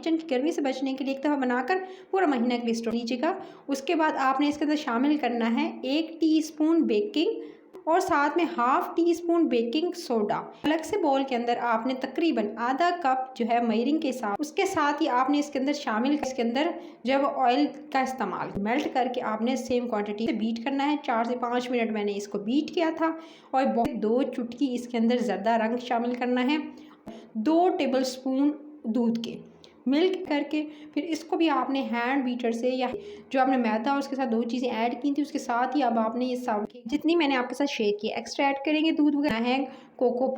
Kitchen की गर्मी से बचने के लिए एक दफ़ा बनाकर पूरा महीना के लिए स्टोर कीजिएगा। उसके बाद आपने इसके अंदर शामिल करना है 1 टीस्पून बेकिंग और साथ में half tea spoon baking soda. अलग से बाउल के अंदर आपने तकरीबन आधा कप जो है मरीन के साथ, उसके साथ ही आपने इसके अंदर शामिल, इसके अंदर जो है ऑयल का इस्तेमाल मेल्ट करके आपने सेम क्वांटिटी से बीट करना है। 4 से 5 मिनट मैंने इसको बीट किया था। और 2 चुटकी इसके अंदर ज़र्दा रंग शामिल करना है। 2 टेबल स्पून दूध के मिल्क करके फिर इसको भी आपने हैंड बीटर से या जो आपने मैदा और उसके साथ 2 चीज़ें ऐड की थी उसके साथ ही अब आपने ये सब जितनी मैंने आपके साथ शेयर की एक्स्ट्रा ऐड करेंगे। दूध वगैरह है कोको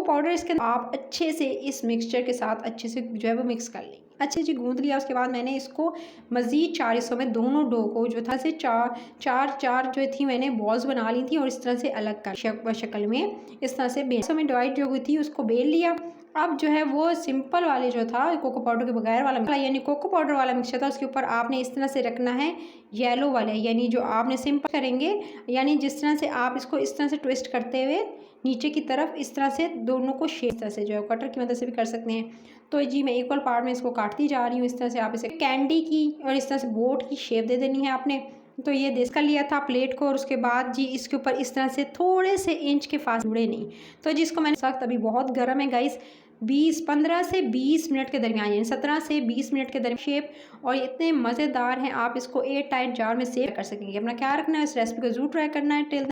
पाउडर इसके अंदर आप अच्छे से इस मिक्सचर के साथ अच्छे से जो है वो मिक्स कर लेंगे। अच्छे से गूंद लिया। उसके बाद मैंने इसको मज़ीद 4 हिस्सों में दोनों डो को जो था से चार जो थी मैंने बॉल्स बना ली थी और इस तरह से अलग कर शक्ल में इस तरह से बेल में डिवाइड जो हुई थी उसको बेल लिया। अब जो है वो सिंपल वाले जो था कोको पाउडर के बगैर वाला यानी कोको पाउडर वाला मिक्सचर था, उसके ऊपर आपने इस तरह से रखना है येलो वाले, यानी जो आपने सिंपल करेंगे, यानी जिस तरह से आप इसको इस तरह से ट्विस्ट करते हुए नीचे की तरफ इस तरह से दोनों को शेप तरह से जो है कटर की मदद से भी कर सकते हैं। तो जी मैं इक्वल पार्ट में इसको काटती जा रही हूँ। इस तरह से आप इसे कैंडी की और इस तरह से बोट की शेप दे देनी है आपने। तो ये देश कर लिया था प्लेट को और उसके बाद जी इसके ऊपर इस तरह से थोड़े से इंच के फासले जुड़े नहीं। तो जिसको मैंने सख्त अभी बहुत गर्म है गाइस 15 से 20 मिनट के दरमियान यानी 17 से 20 मिनट के दरमियान शेप और इतने मज़ेदार हैं। आप इसको एयर टाइट जार में सेव कर सकेंगे। अपना ख्याल रखना है, इस रेसिपी को ज़रूर ट्राई करना है। टिल